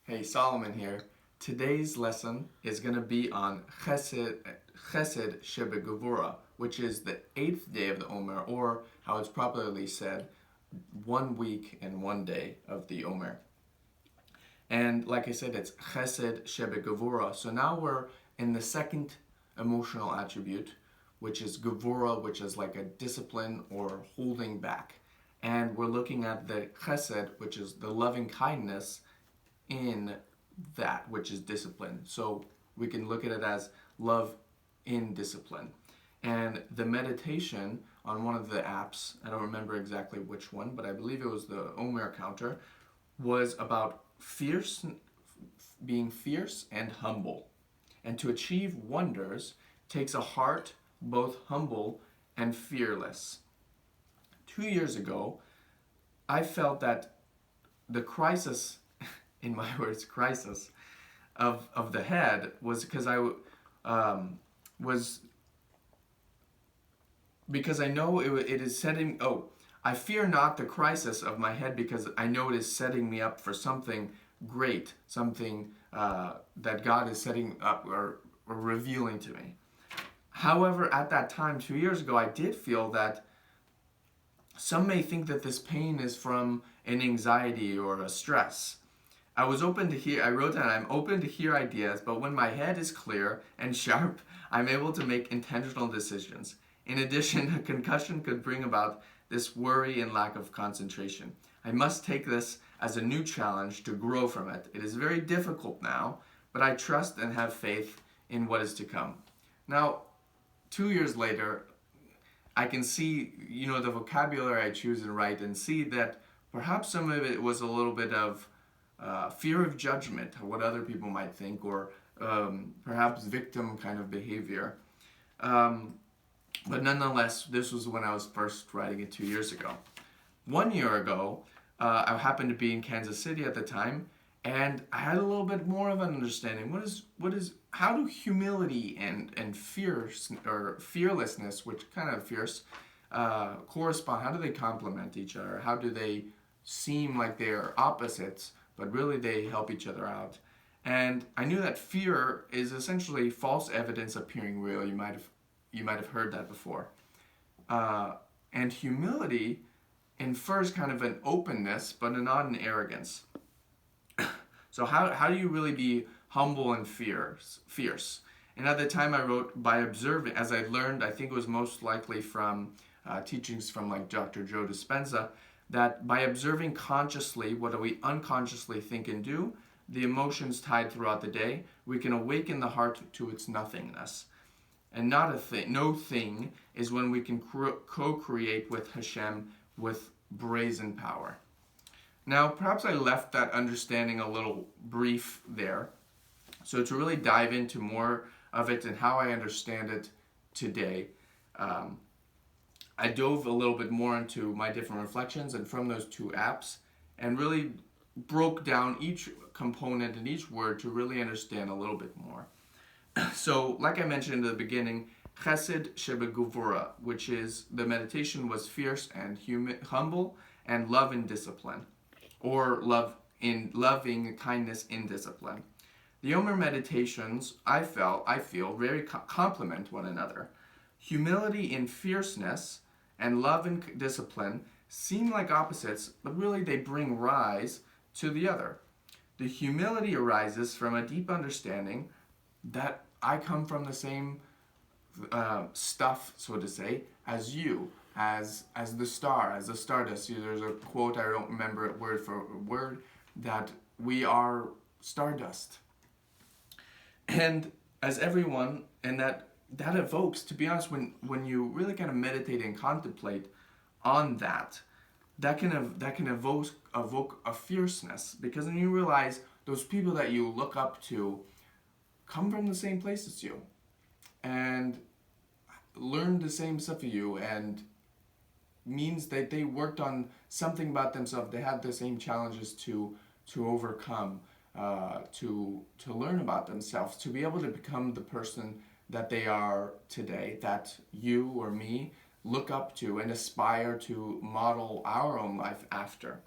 Hey, Solomon here. Today's lesson is going to be on chesed shebeGevurah, which is the 8th day of the Omer, or how it's popularly said, 1 week and 1 day of the Omer. And like I said, it's chesed shebeGevurah. So now we're in the second emotional attribute, which is gevurah, which is like a discipline or holding back. And we're looking at the chesed, which is the loving kindness in that, which is discipline. So we can look at it as love in discipline. And the meditation on one of the apps, I don't remember exactly which one, but I believe it was the Omer counter, was about being fierce and humble. And to achieve wonders takes a heart both humble and fearless. 2 years ago, I felt that the crisis, in my words, crisis of the head was because I know it is setting. I fear not the crisis of my head because I know it is setting me up for something great, something that God is setting up or revealing to me. However, at that time, 2 years ago, I did feel that some may think that this pain is from an anxiety or a stress. I wrote down, I'm open to hear ideas, but when my head is clear and sharp, I'm able to make intentional decisions. In addition, a concussion could bring about this worry and lack of concentration. I must take this as a new challenge to grow from it. It is very difficult now, but I trust and have faith in what is to come. Now, 2 years later, I can see, the vocabulary I choose and write and see that perhaps some of it was a little bit of fear of judgment, or what other people might think, or perhaps victim kind of behavior. But nonetheless, this was when I was first writing it 2 years ago. 1 year ago, I happened to be in Kansas City at the time, and I had a little bit more of an understanding. How do humility and fearlessness, which kind of fierce, correspond? How do they complement each other? How do they seem like they are opposites, but really they help each other out? And I knew that fear is essentially false evidence appearing real. You might have heard that before. And humility infers kind of an openness, but not an arrogance. So how do you really be humble and fierce? And at the time I wrote, by observing, as I learned, I think it was most likely from teachings from like Dr. Joe Dispenza, that by observing consciously what we unconsciously think and do, the emotions tied throughout the day, we can awaken the heart to its nothingness. And no thing is when we can co-create with Hashem with brazen power. Now, perhaps I left that understanding a little brief there. So to really dive into more of it and how I understand it today, I dove a little bit more into my different reflections and from those two apps and really broke down each component and each word to really understand a little bit more. So, like I mentioned in the beginning, chesed shebeGevurah, which is the meditation was fierce and humble, and love in discipline, or loving kindness in discipline. The Omer meditations, I feel, very complement one another. Humility in fierceness and love in discipline seem like opposites, but really they bring rise to the other. The humility arises from a deep understanding that I come from the same stuff, so to say, as you, as the star, as the stardust. There's a quote, I don't remember it word for word, that we are stardust. And as everyone, and that evokes, to be honest, when you really kind of meditate and contemplate on that can evoke a fierceness, because then you realize those people that you look up to come from the same place as you and learn the same stuff as you, and means that they worked on something about themselves. They had the same challenges to overcome, to learn about themselves, to be able to become the person that they are today, that you or me look up to and aspire to model our own life after.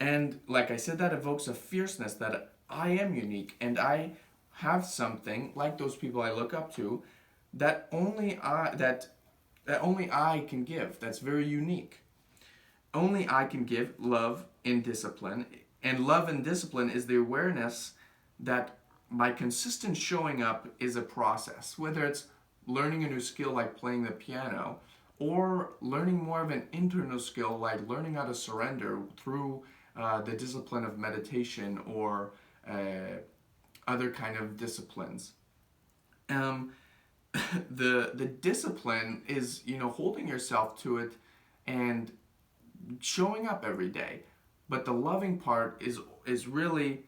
And like I said, that evokes a fierceness that I am unique and I have something like those people I look up to that only I can give. That's very unique. Only I can give love in discipline. And love and discipline is the awareness that my consistent showing up is a process, whether it's learning a new skill like playing the piano, or learning more of an internal skill like learning how to surrender through the discipline of meditation or other kind of disciplines. Um, the discipline is, holding yourself to it and showing up every day. But the loving part is really,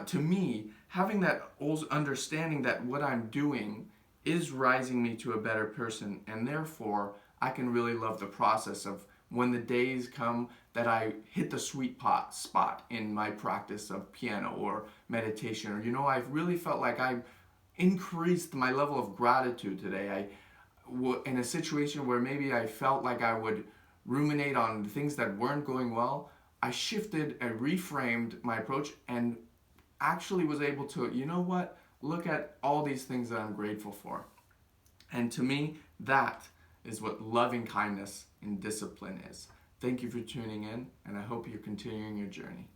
to me, having that understanding that what I'm doing is rising me to a better person, and therefore I can really love the process of when the days come that I hit the sweet spot in my practice of piano or meditation, or I've really felt like I've increased my level of gratitude today. In a situation where maybe I felt like I would ruminate on things that weren't going well, I shifted and reframed my approach and actually was able to, look at all these things that I'm grateful for. And to me, that is what loving kindness and discipline is. Thank you for tuning in, and I hope you're continuing your journey.